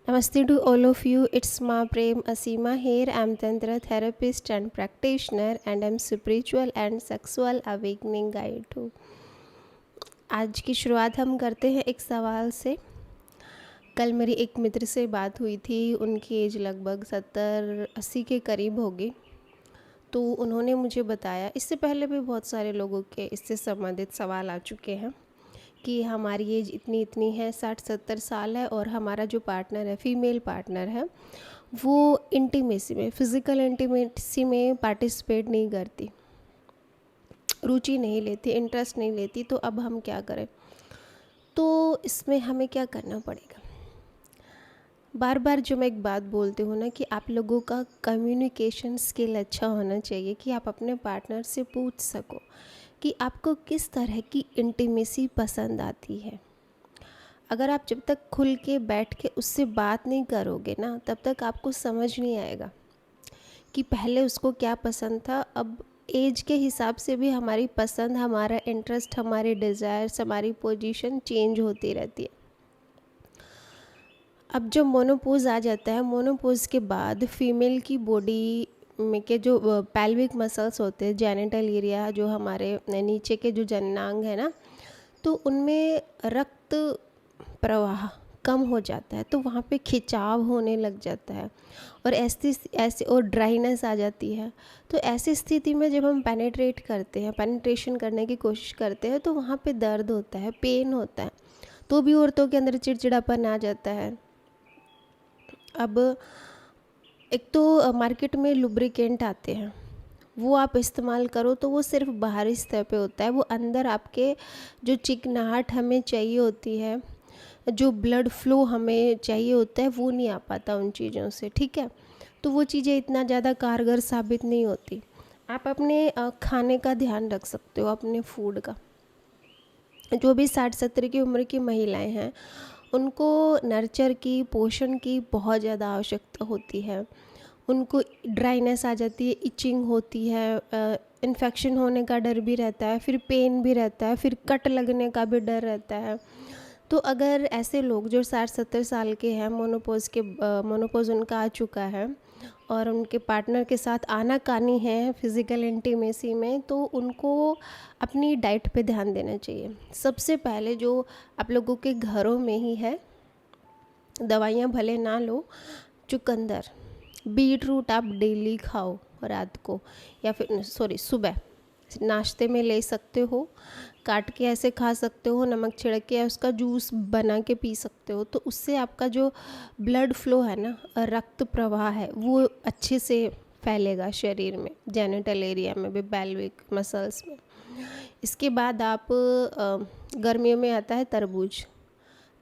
Namaste to all of you. It's Ma Prem Asima here. I'm Tantra therapist and practitioner, and I'm spiritual and sexual awakening guide too. आज की शुरुआत हम करते हैं एक सवाल से। कल मेरी एक मित्र से बात हुई थी। उनकी एज लगभग 70-80 के करीब होगी। तो उन्होंने मुझे बताया, इससे पहले भी बहुत सारे लोगों के इससे संबंधित सवाल आ चुके हैं कि हमारी एज इतनी इतनी है, 60-70 साल है, और हमारा जो पार्टनर है, फीमेल पार्टनर है, वो इंटीमेसी में, फिज़िकल इंटीमेसी में पार्टिसिपेट नहीं करती, रुचि नहीं लेती, इंटरेस्ट नहीं लेती। तो अब हम क्या करें? तो इसमें हमें क्या करना पड़ेगा? बार बार जो मैं एक बात बोलती हूँ ना कि आप लोगों का कम्युनिकेशन स्किल अच्छा होना चाहिए, कि आप अपने पार्टनर से पूछ सको कि आपको किस तरह की इंटीमेसी पसंद आती है। अगर आप जब तक खुल के बैठ के उससे बात नहीं करोगे ना, तब तक आपको समझ नहीं आएगा कि पहले उसको क्या पसंद था। अब एज के हिसाब से भी हमारी पसंद, हमारा इंटरेस्ट, हमारे डिज़ायर्स, हमारी पोजीशन चेंज होती रहती है। अब जो मोनोपोज आ जाता है, मोनोपोज के बाद फीमेल की बॉडी में के जो पैल्विक मसल्स होते हैं, जेनिटल एरिया, जो हमारे नीचे के जो जननांग है ना, तो उनमें रक्त प्रवाह कम हो जाता है। तो वहाँ पे खिंचाव होने लग जाता है और ऐसे और ड्राइनेस आ जाती है। तो ऐसी स्थिति में जब हम पेनिट्रेट करते हैं, पेनिट्रेशन करने की कोशिश करते हैं, तो वहाँ पे दर्द होता है, पेन होता है। तो भी औरतों के अंदर चिड़चिड़ापन आ जाता है। अब एक तो मार्केट में लुब्रिकेंट आते हैं, वो आप इस्तेमाल करो तो वो सिर्फ बाहरी सतह पे होता है। वो अंदर आपके जो चिकनाहट हमें चाहिए होती है, जो ब्लड फ्लो हमें चाहिए होता है, वो नहीं आ पाता उन चीज़ों से, ठीक है। तो वो चीज़ें इतना ज़्यादा कारगर साबित नहीं होती। आप अपने खाने का ध्यान रख सकते हो, अपने फूड का। जो भी 60-70 की उम्र की महिलाएं हैं, उनको नर्चर की, पोषण की बहुत ज़्यादा आवश्यकता होती है। उनको ड्राइनेस आ जाती है, इचिंग होती है, इन्फेक्शन होने का डर भी रहता है, फिर पेन भी रहता है, फिर कट लगने का भी डर रहता है। तो अगर ऐसे लोग जो 60-70 साल के हैं, मोनोपोज उनका आ चुका है और उनके पार्टनर के साथ आनाकानी है फिज़िकल इंटीमेसी में, तो उनको अपनी डाइट पे ध्यान देना चाहिए। सबसे पहले जो आप लोगों के घरों में ही है, दवाइयाँ भले ना लो, चुकंदर, बीट रूट आप डेली खाओ रात को, या फिर सॉरी सुबह नाश्ते में ले सकते हो, काट के ऐसे खा सकते हो, नमक छिड़क के, या उसका जूस बना के पी सकते हो। तो उससे आपका जो ब्लड फ्लो है ना, रक्त प्रवाह है, वो अच्छे से फैलेगा शरीर में, जेनिटल एरिया में भी, पेल्विक मसल्स में। इसके बाद आप गर्मियों में आता है तरबूज।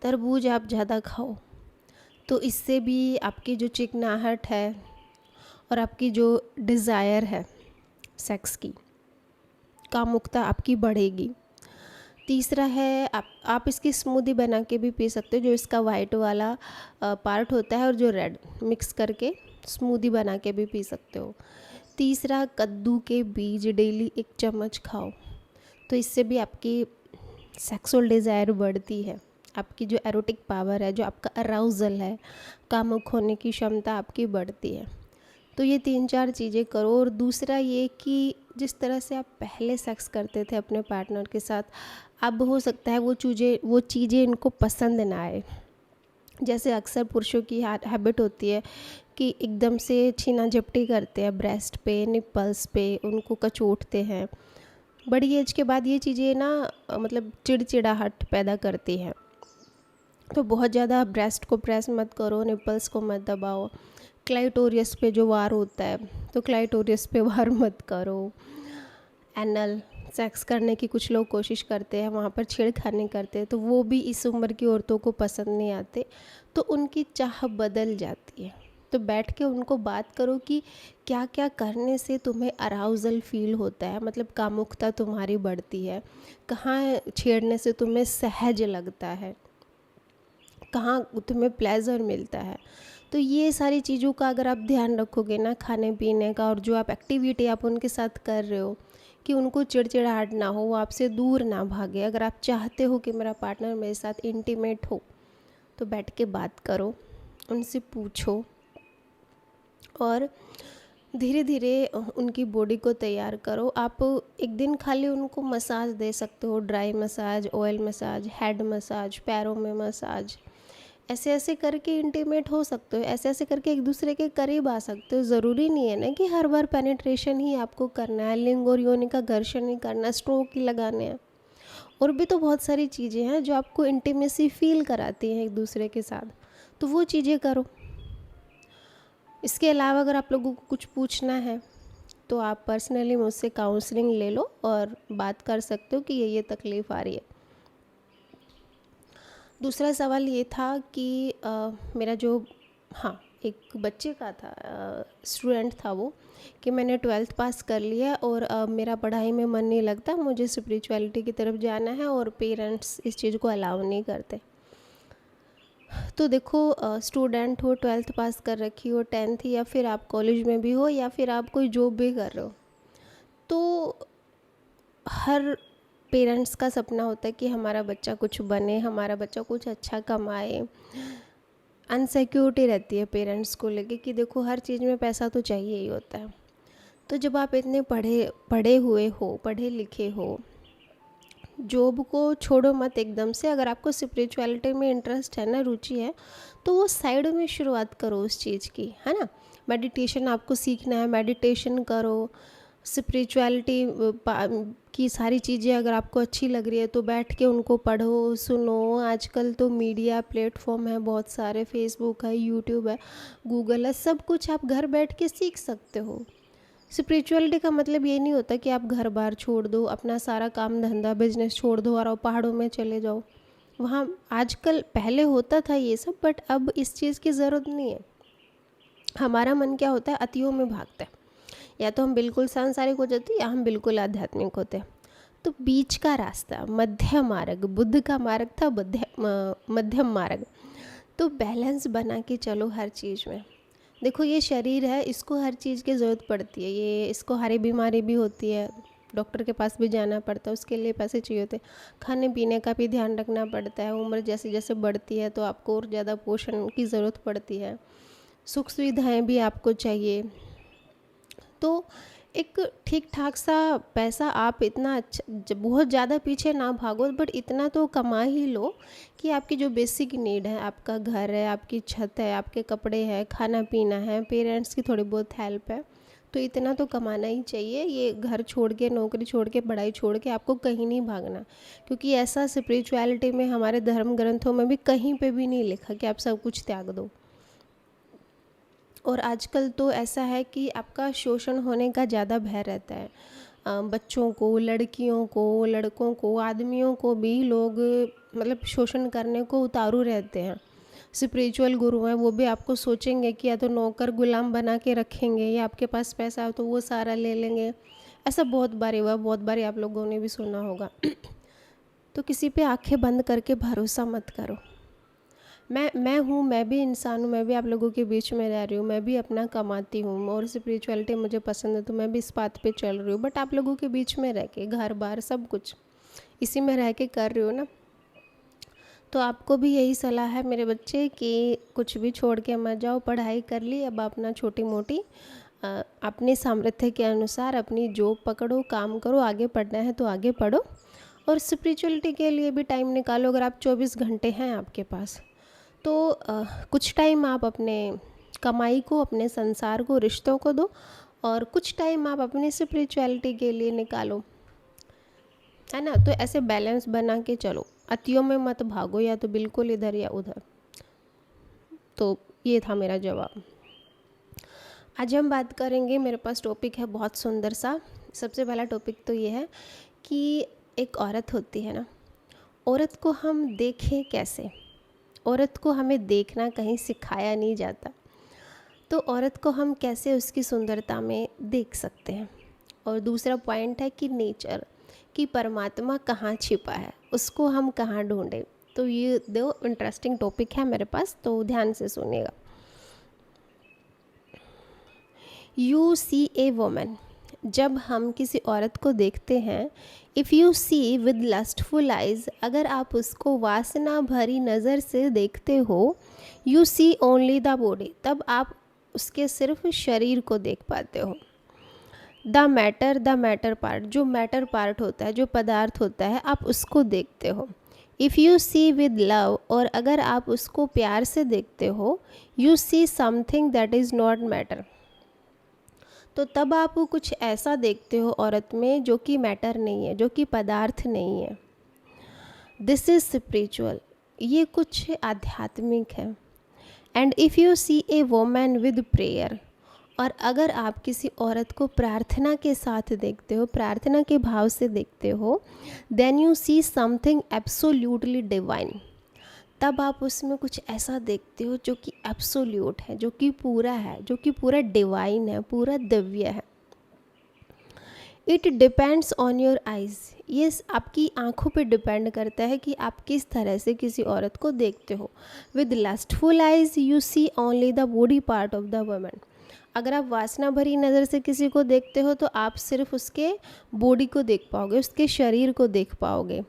तरबूज आप ज़्यादा खाओ, तो इससे भी आपकी जो चिकनाहट है और आपकी जो डिज़ायर है सेक्स की, कामुकता आपकी बढ़ेगी। तीसरा है, आप इसकी स्मूदी बना के भी पी सकते हो, जो इसका वाइट वाला पार्ट होता है और जो रेड, मिक्स करके स्मूदी बना के भी पी सकते हो। तीसरा, कद्दू के बीज डेली 1 चम्मच खाओ, तो इससे भी आपकी सेक्सुअल डिज़ायर बढ़ती है। आपकी जो एरोटिक पावर है, जो आपका अराउजल है, कामुक होने की क्षमता आपकी बढ़ती है। तो ये 3-4 चीज़ें करो। और दूसरा ये कि जिस तरह से आप पहले सेक्स करते थे अपने पार्टनर के साथ, अब हो सकता है वो चीज़ें इनको पसंद ना आए। जैसे अक्सर पुरुषों की हैबिट होती है कि एकदम से छीना झपटी करते हैं ब्रेस्ट पे, निपल्स पे, उनको कचोटते हैं। बड़ी एज के बाद ये चीज़ें ना मतलब चिड़चिड़ाहट पैदा करती हैं। तो बहुत ज़्यादा ब्रेस्ट को प्रेस मत करो, निपल्स को मत दबाओ। क्लाइटोरियस पे जो वार होता है, तो क्लाइटोरियस पे वार मत करो। एनल सेक्स करने की कुछ लोग कोशिश करते हैं, वहाँ पर छेड़खानी करते हैं, तो वो भी इस उम्र की औरतों को पसंद नहीं आते। तो उनकी चाह बदल जाती है। तो बैठ के उनको बात करो कि क्या क्या करने से तुम्हें अराउजल फील होता है, मतलब कामुकता तुम्हारी बढ़ती है, कहाँ छेड़ने से तुम्हें सहज लगता है, कहाँ तुम्हें प्लेजर मिलता है। तो ये सारी चीज़ों का अगर आप ध्यान रखोगे ना, खाने पीने का, और जो आप एक्टिविटी आप उनके साथ कर रहे हो, कि उनको चिड़चिड़ाहट ना हो, वो आपसे दूर ना भागे। अगर आप चाहते हो कि मेरा पार्टनर मेरे साथ इंटीमेट हो, तो बैठ के बात करो, उनसे पूछो और धीरे धीरे उनकी बॉडी को तैयार करो। आप एक दिन खाली उनको मसाज दे सकते हो, dry massage, oil massage, head massage, पैरों में मसाज, ऐसे ऐसे करके इंटीमेट हो सकते हो, ऐसे ऐसे करके एक दूसरे के करीब आ सकते हो। ज़रूरी नहीं है ना कि हर बार पेनिट्रेशन ही आपको करना है, लिंग और योनि का घर्षण ही करना, स्ट्रोक ही लगाने हैं। और भी तो बहुत सारी चीज़ें हैं जो आपको इंटीमेसी फील कराती हैं एक दूसरे के साथ, तो वो चीज़ें करो। इसके अलावा अगर आप लोगों को कुछ पूछना है तो आप पर्सनली मुझसे काउंसलिंग ले लो और बात कर सकते हो कि ये तकलीफ़ आ रही है। दूसरा सवाल ये था कि मेरा जो, हाँ, एक बच्चे का था, स्टूडेंट था वो, कि मैंने 12th पास कर लिया और मेरा पढ़ाई में मन नहीं लगता, मुझे स्पिरिचुअलिटी की तरफ जाना है और पेरेंट्स इस चीज़ को अलाउ नहीं करते। तो देखो, स्टूडेंट हो, 12th पास कर रखी हो, 10th, या फिर आप कॉलेज में भी हो, या फिर आप कोई जॉब भी कर रहे हो, तो हर पेरेंट्स का सपना होता है कि हमारा बच्चा कुछ बने, हमारा बच्चा कुछ अच्छा कमाए। अनसिक्योरिटी रहती है पेरेंट्स को लेके कि देखो हर चीज़ में पैसा तो चाहिए ही होता है। तो जब आप इतने पढ़े हुए हो, पढ़े लिखे हो, जॉब को छोड़ो मत एकदम से। अगर आपको स्पिरिचुअलिटी में इंटरेस्ट है ना, रुचि है, तो वो साइड में शुरुआत करो उस चीज़ की, है ना। मेडिटेशन आपको सीखना है, मेडिटेशन करो। स्पिरिचुअलिटी की सारी चीज़ें अगर आपको अच्छी लग रही है तो बैठ के उनको पढ़ो, सुनो। आजकल तो मीडिया प्लेटफॉर्म है बहुत सारे, फेसबुक है, यूट्यूब है, गूगल है, सब कुछ आप घर बैठ के सीख सकते हो। स्पिरिचुअलिटी का मतलब ये नहीं होता कि आप घर बार छोड़ दो, अपना सारा काम धंधा बिजनेस छोड़ दो और आप पहाड़ों में चले जाओ। वहाँ आजकल, पहले होता था ये सब, बट अब इस चीज़ की ज़रूरत नहीं है। हमारा मन क्या होता है, अतियों में भागता है। या तो हम बिल्कुल सांसारिक हो जाते हैं या हम बिल्कुल आध्यात्मिक होते हैं। तो बीच का रास्ता, मध्य मार्ग, बुद्ध का मार्ग था मध्यम मार्ग। तो बैलेंस बना के चलो हर चीज़ में। देखो ये शरीर है, इसको हर चीज़ की ज़रूरत पड़ती है, इसको हरी बीमारी भी होती है, डॉक्टर के पास भी जाना पड़ता है, उसके लिए पैसे चाहिए होते हैं। खाने पीने का भी ध्यान रखना पड़ता है, उम्र जैसे जैसे बढ़ती है तो आपको और ज़्यादा पोषण की ज़रूरत पड़ती है, सुख सुविधाएं भी आपको चाहिए। तो एक ठीक ठाक सा पैसा, आप इतना अच्छा, बहुत ज़्यादा पीछे ना भागो, बट इतना तो कमा ही लो कि आपकी जो बेसिक नीड है, आपका घर है, आपकी छत है, आपके कपड़े हैं, खाना पीना है, पेरेंट्स की थोड़ी बहुत हेल्प है, तो इतना तो कमाना ही चाहिए। ये घर छोड़ के, नौकरी छोड़ के, पढ़ाई छोड़ के आपको कहीं नहीं भागना, क्योंकि ऐसा स्पिरिचुअलिटी में, हमारे धर्म ग्रंथों में भी कहीं पे भी नहीं लिखा कि आप सब कुछ त्याग दो। और आजकल तो ऐसा है कि आपका शोषण होने का ज़्यादा भय रहता है। बच्चों को, लड़कियों को, लड़कों को, आदमियों को भी लोग मतलब शोषण करने को उतारू रहते हैं। स्पिरिचुअल गुरु हैं, वो भी आपको सोचेंगे कि या तो नौकर गुलाम बना के रखेंगे, या आपके पास पैसा हो तो वो सारा ले लेंगे। ऐसा बहुत बार हुआ, बहुत बार आप लोगों ने भी सुना होगा। तो किसी पे आंखें बंद करके भरोसा मत करो। मैं हूँ, मैं भी इंसान हूँ, मैं भी आप लोगों के बीच में रह रही हूँ, मैं भी अपना कमाती हूँ और स्पिरिचुअलिटी मुझे पसंद है, तो मैं भी इस बात पे चल रही हूँ। बट आप लोगों के बीच में रह के, घर बार सब कुछ इसी में रह के कर रही हूँ ना। तो आपको भी यही सलाह है मेरे बच्चे कि कुछ भी छोड़ के मत जाओ। पढ़ाई कर ली, अब अपना छोटी मोटी अपने सामर्थ्य के अनुसार अपनी जॉब पकड़ो, काम करो, आगे पढ़ना है तो आगे पढ़ो, और स्पिरिचुअलिटी के लिए भी टाइम निकालो। अगर आप 24 घंटे हैं आपके पास, तो कुछ टाइम आप अपने कमाई को, अपने संसार को, रिश्तों को दो, और कुछ टाइम आप अपनी स्पिरिचुअलिटी के लिए निकालो, है ना। तो ऐसे बैलेंस बना के चलो, अतियों में मत भागो, या तो बिल्कुल इधर या उधर। तो ये था मेरा जवाब। आज हम बात करेंगे, मेरे पास टॉपिक है बहुत सुंदर सा। सबसे पहला टॉपिक तो ये है कि एक औरत होती है ना, औरत को हम देखें कैसे। औरत को हमें देखना कहीं सिखाया नहीं जाता, तो औरत को हम कैसे उसकी सुंदरता में देख सकते हैं। और दूसरा पॉइंट है कि नेचर, कि परमात्मा कहाँ छिपा है, उसको हम कहाँ ढूंढें। तो ये दो इंटरेस्टिंग टॉपिक है मेरे पास, तो ध्यान से सुनिएगा। यू सी ए वोमन, जब हम किसी औरत को देखते हैं, if you see with lustful eyes, अगर आप उसको वासना भरी नज़र से देखते हो, you see only the body, तब आप उसके सिर्फ शरीर को देख पाते हो। द मैटर पार्ट, जो मैटर पार्ट होता है, जो पदार्थ होता है, आप उसको देखते हो। If you see with love, और अगर आप उसको प्यार से देखते हो, you see something that is not matter, तो तब आप कुछ ऐसा देखते हो औरत में जो कि मैटर नहीं है, जो कि पदार्थ नहीं है। दिस इज़ स्पिरिचुअल, ये कुछ आध्यात्मिक है। And if you see a woman with prayer, और अगर आप किसी औरत को प्रार्थना के साथ देखते हो, प्रार्थना के भाव से देखते हो, then you see something absolutely divine, तब आप उसमें कुछ ऐसा देखते हो जो कि एब्सोल्यूट है, जो कि पूरा है, जो कि पूरा डिवाइन है, पूरा दिव्य है। It depends on your eyes, ये आपकी आँखों पे डिपेंड करता है कि आप किस तरह से किसी औरत को देखते हो। With lustful eyes you see only the body part of the woman, अगर आप वासना भरी नज़र से किसी को देखते हो तो आप सिर्फ उसके बॉडी को देख पाओगे, उसके शरीर को देख पाओगे।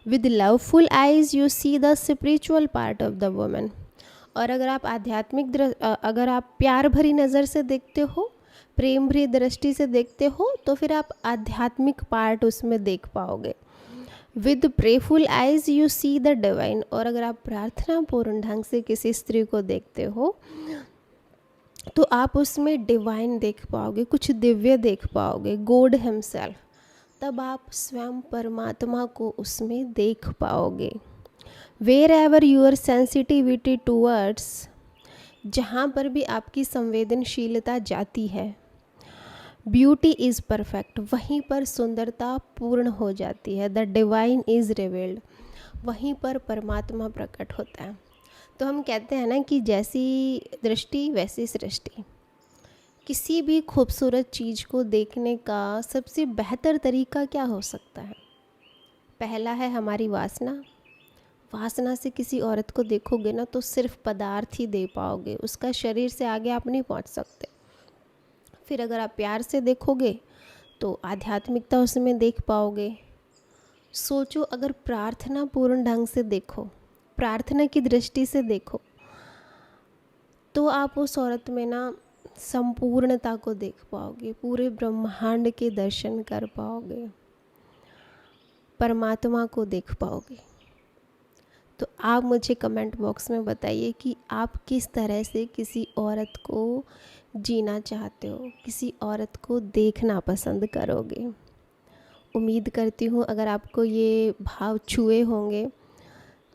With loveful eyes you see the spiritual part of the woman, और अगर आप अगर आप प्यार भरी नज़र से देखते हो, प्रेम भरी दृष्टि से देखते हो, तो फिर आप आध्यात्मिक पार्ट उसमें देख पाओगे। With prayerful eyes you see the divine, और अगर आप प्रार्थनापूर्ण ढंग से किसी स्त्री को देखते हो तो आप उसमें डिवाइन देख पाओगे, कुछ दिव्य देख पाओगे, गॉड हिमसेल्फ, तब आप स्वयं परमात्मा को उसमें देख पाओगे। Wherever your sensitivity towards, जहाँ पर भी आपकी संवेदनशीलता जाती है, ब्यूटी इज़ परफेक्ट, वहीं पर सुंदरता पूर्ण हो जाती है। द डिवाइन इज़ रिवील्ड, वहीं पर परमात्मा प्रकट होता है। तो हम कहते हैं ना कि जैसी दृष्टि वैसी सृष्टि। किसी भी खूबसूरत चीज़ को देखने का सबसे बेहतर तरीका क्या हो सकता है? पहला है हमारी वासना। वासना से किसी औरत को देखोगे ना तो सिर्फ पदार्थ ही दे पाओगे, उसका शरीर से आगे आप नहीं पहुंच सकते। फिर अगर आप प्यार से देखोगे तो आध्यात्मिकता उसमें देख पाओगे। सोचो, अगर प्रार्थना पूर्ण ढंग से देखो, प्रार्थना की दृष्टि से देखो, तो आप उस औरत में ना संपूर्णता को देख पाओगे, पूरे ब्रह्मांड के दर्शन कर पाओगे, परमात्मा को देख पाओगे। तो आप मुझे कमेंट बॉक्स में बताइए कि आप किस तरह से किसी औरत को जीना चाहते हो, किसी औरत को देखना पसंद करोगे। उम्मीद करती हूँ अगर आपको ये भाव छुए होंगे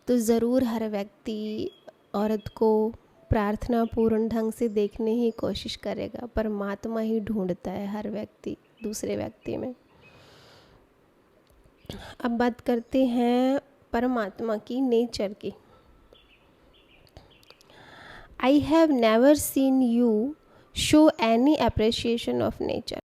तो ज़रूर हर व्यक्ति औरत को प्रार्थना पूर्ण ढंग से देखने की कोशिश करेगा। परमात्मा ही ढूंढता है हर व्यक्ति दूसरे व्यक्ति में। अब बात करते हैं परमात्मा की, नेचर की। I have never seen you show any appreciation of nature.